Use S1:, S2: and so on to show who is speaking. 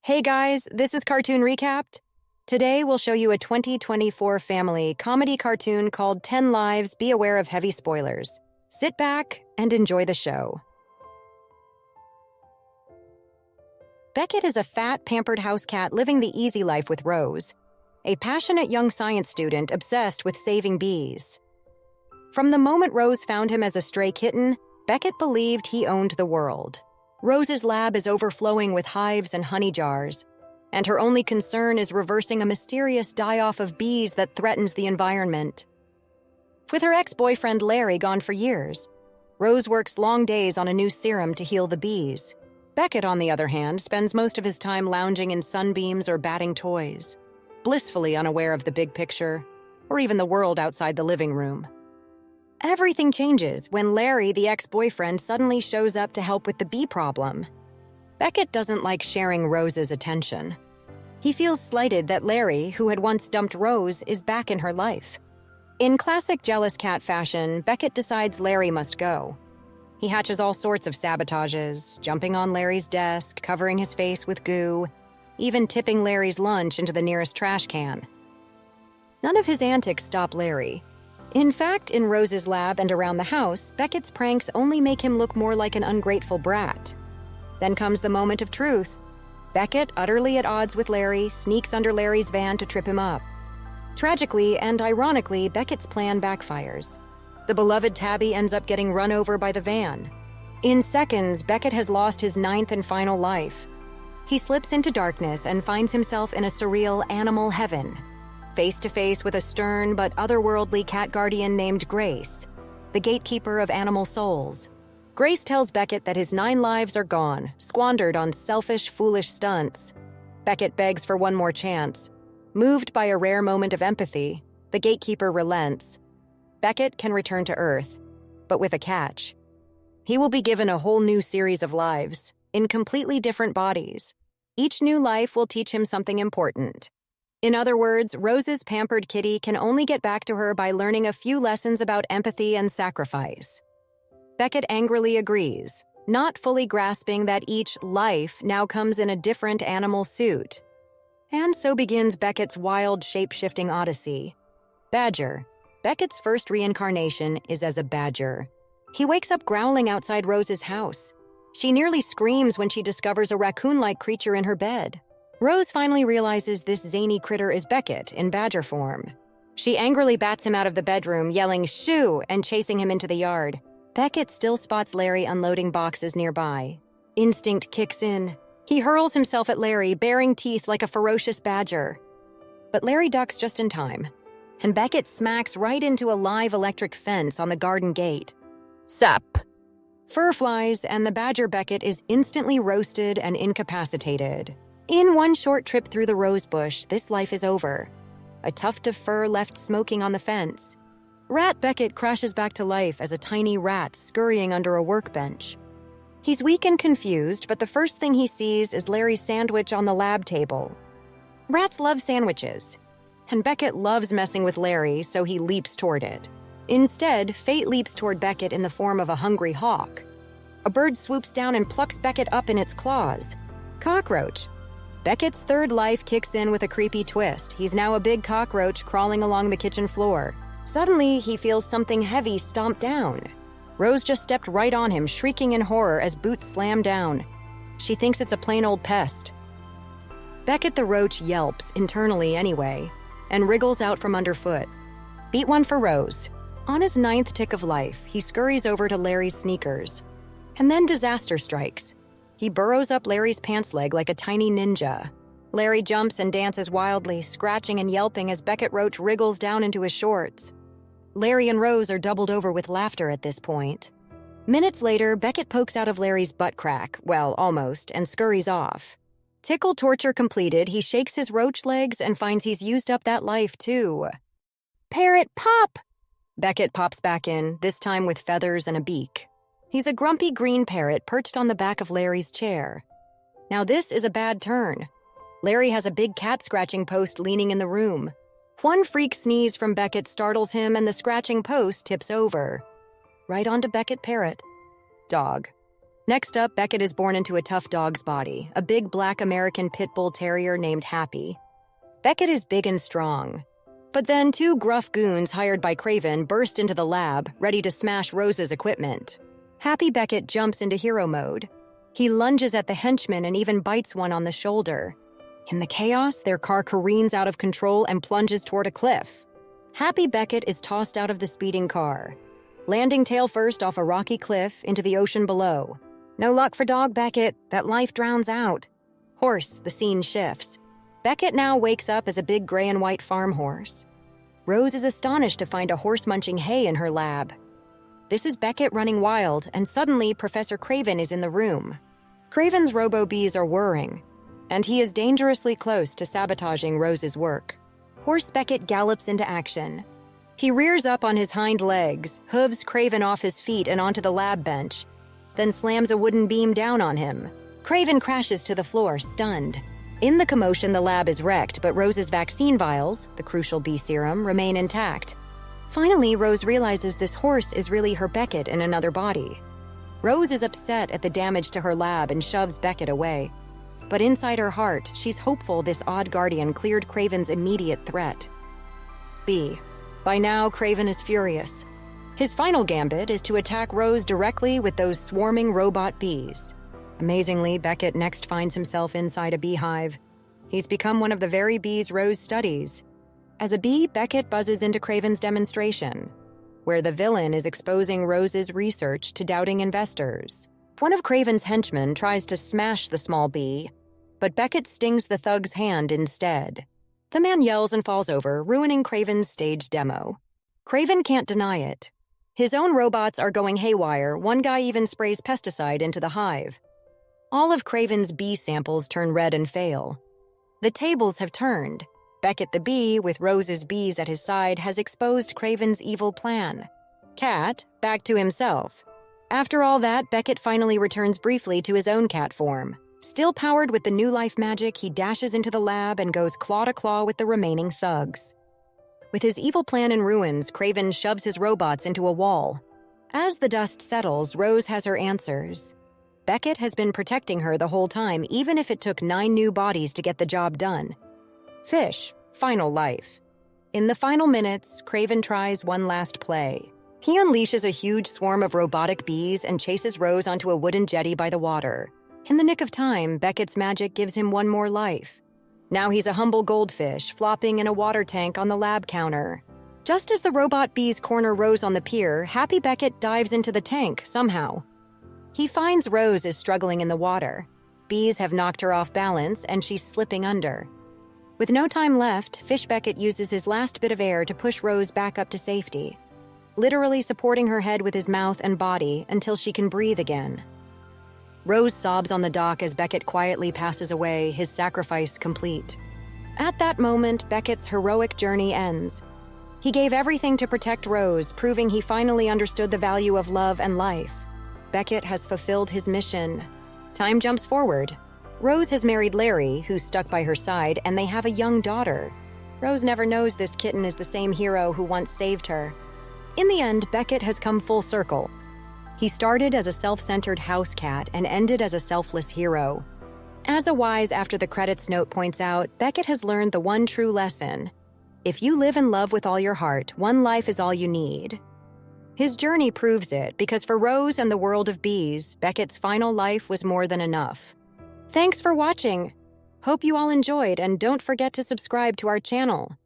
S1: Hey guys, this is Cartoon Recapped. Today we'll show you a 2024 family comedy cartoon called 10 Lives. Be aware of heavy spoilers. Sit back and enjoy the show. Beckett is a fat, pampered house cat living the easy life with Rose, a passionate young science student obsessed with saving bees. From the moment Rose found him as a stray kitten, Beckett believed he owned the world. Rose's lab is overflowing with hives and honey jars, and her only concern is reversing a mysterious die-off of bees that threatens the environment. With her ex-boyfriend Larry gone for years, Rose works long days on a new serum to heal the bees. Beckett, on the other hand, spends most of his time lounging in sunbeams or batting toys, blissfully unaware of the big picture, or even the world outside the living room. Everything changes when Larry, the ex-boyfriend, suddenly shows up to help with the bee problem. Beckett doesn't like sharing Rose's attention. He feels slighted that Larry, who had once dumped Rose, is back in her life. In classic jealous cat fashion, Beckett decides Larry must go. He hatches all sorts of sabotages, jumping on Larry's desk, covering his face with goo, even tipping Larry's lunch into the nearest trash can. None of his antics stop Larry. In fact, in Rose's lab and around the house, Beckett's pranks only make him look more like an ungrateful brat. Then comes the moment of truth. Beckett, utterly at odds with Larry, sneaks under Larry's van to trip him up. Tragically and ironically, Beckett's plan backfires. The beloved Tabby ends up getting run over by the van. In seconds, Beckett has lost his ninth and final life. He slips into darkness and finds himself in a surreal animal heaven, face to face with a stern but otherworldly cat guardian named Grace, the gatekeeper of animal souls. Grace tells Beckett that his 9 lives are gone, squandered on selfish, foolish stunts. Beckett begs for one more chance. Moved by a rare moment of empathy, the gatekeeper relents. Beckett can return to Earth, but with a catch. He will be given a whole new series of lives, in completely different bodies. Each new life will teach him something important. In other words, Rose's pampered kitty can only get back to her by learning a few lessons about empathy and sacrifice. Beckett angrily agrees, not fully grasping that each life now comes in a different animal suit. And so begins Beckett's wild, shape-shifting odyssey. Badger. Beckett's first reincarnation is as a badger. He wakes up growling outside Rose's house. She nearly screams when she discovers a raccoon-like creature in her bed. Rose finally realizes this zany critter is Beckett in badger form. She angrily bats him out of the bedroom, yelling "shoo" and chasing him into the yard. Beckett still spots Larry unloading boxes nearby. Instinct kicks in. He hurls himself at Larry, baring teeth like a ferocious badger. But Larry ducks just in time, and Beckett smacks right into a live electric fence on the garden gate. Sup! Fur flies, and the badger Beckett is instantly roasted and incapacitated. In one short trip through the rose bush, this life is over. A tuft of fur left smoking on the fence. Rat Beckett crashes back to life as a tiny rat scurrying under a workbench. He's weak and confused, but the first thing he sees is Larry's sandwich on the lab table. Rats love sandwiches, and Beckett loves messing with Larry, so he leaps toward it. Instead, fate leaps toward Beckett in the form of a hungry hawk. A bird swoops down and plucks Beckett up in its claws. Cockroach. Beckett's third life kicks in with a creepy twist. He's now a big cockroach crawling along the kitchen floor. Suddenly, he feels something heavy stomp down. Rose just stepped right on him, shrieking in horror as boots slam down. She thinks it's a plain old pest. Beckett the roach yelps, internally anyway, and wriggles out from underfoot. Beat one for Rose. On his 9th tick of life, he scurries over to Larry's sneakers. And then disaster strikes. He burrows up Larry's pants leg like a tiny ninja. Larry jumps and dances wildly, scratching and yelping as Beckett Roach wriggles down into his shorts. Larry and Rose are doubled over with laughter at this point. Minutes later, Beckett pokes out of Larry's butt crack, well, almost, and scurries off. Tickle torture completed, he shakes his roach legs and finds he's used up that life, too. Parrot, pop! Beckett pops back in, this time with feathers and a beak. He's a grumpy green parrot perched on the back of Larry's chair. Now this is a bad turn. Larry has a big cat-scratching post leaning in the room. One freak sneeze from Beckett startles him and the scratching post tips over. Right onto Beckett Parrot. Dog. Next up, Beckett is born into a tough dog's body, a big black American pit bull terrier named Happy. Beckett is big and strong. But then two gruff goons hired by Craven burst into the lab, ready to smash Rose's equipment. Happy Beckett jumps into hero mode. He lunges at the henchman and even bites one on the shoulder. In the chaos, their car careens out of control and plunges toward a cliff. Happy Beckett is tossed out of the speeding car, landing tail first off a rocky cliff into the ocean below. No luck for Dog Beckett, that life drowns out. Horse, the scene shifts. Beckett now wakes up as a big gray and white farm horse. Rose is astonished to find a horse munching hay in her lab. This is Beckett running wild, and suddenly Professor Craven is in the room. Craven's robo-bees are whirring, and he is dangerously close to sabotaging Rose's work. Horse Beckett gallops into action. He rears up on his hind legs, hooves Craven off his feet and onto the lab bench, then slams a wooden beam down on him. Craven crashes to the floor, stunned. In the commotion, the lab is wrecked, but Rose's vaccine vials, the crucial bee serum, remain intact. Finally, Rose realizes this horse is really her Beckett in another body. Rose is upset at the damage to her lab and shoves Beckett away. But inside her heart, she's hopeful this odd guardian cleared Craven's immediate threat. B. By now, Craven is furious. His final gambit is to attack Rose directly with those swarming robot bees. Amazingly, Beckett next finds himself inside a beehive. He's become one of the very bees Rose studies. As a bee, Beckett buzzes into Craven's demonstration, where the villain is exposing Rose's research to doubting investors. One of Craven's henchmen tries to smash the small bee, but Beckett stings the thug's hand instead. The man yells and falls over, ruining Craven's stage demo. Craven can't deny it. His own robots are going haywire. One guy even sprays pesticide into the hive. All of Craven's bee samples turn red and fail. The tables have turned. Beckett the bee, with Rose's bees at his side, has exposed Craven's evil plan. Cat, back to himself. After all that, Beckett finally returns briefly to his own cat form. Still powered with the new life magic, he dashes into the lab and goes claw to claw with the remaining thugs. With his evil plan in ruins, Craven shoves his robots into a wall. As the dust settles, Rose has her answers. Beckett has been protecting her the whole time, even if it took 9 new bodies to get the job done. Fish, final life. In the final minutes, Craven tries one last play. He unleashes a huge swarm of robotic bees and chases Rose onto a wooden jetty by the water. In the nick of time, Beckett's magic gives him one more life. Now he's a humble goldfish, flopping in a water tank on the lab counter. Just as the robot bees corner Rose on the pier, Happy Beckett dives into the tank, somehow. He finds Rose is struggling in the water. Bees have knocked her off balance, and she's slipping under. With no time left, Fish Beckett uses his last bit of air to push Rose back up to safety, literally supporting her head with his mouth and body until she can breathe again. Rose sobs on the dock as Beckett quietly passes away, his sacrifice complete. At that moment, Beckett's heroic journey ends. He gave everything to protect Rose, proving he finally understood the value of love and life. Beckett has fulfilled his mission. Time jumps forward. Rose has married Larry, who's stuck by her side, and they have a young daughter. Rose never knows this kitten is the same hero who once saved her. In the end, Beckett has come full circle. He started as a self-centered house cat and ended as a selfless hero. As a wise after the credits note points out, Beckett has learned the one true lesson. If you live in love with all your heart, one life is all you need. His journey proves it, because for Rose and the world of bees, Beckett's final life was more than enough. Thanks for watching. Hope you all enjoyed, and don't forget to subscribe to our channel.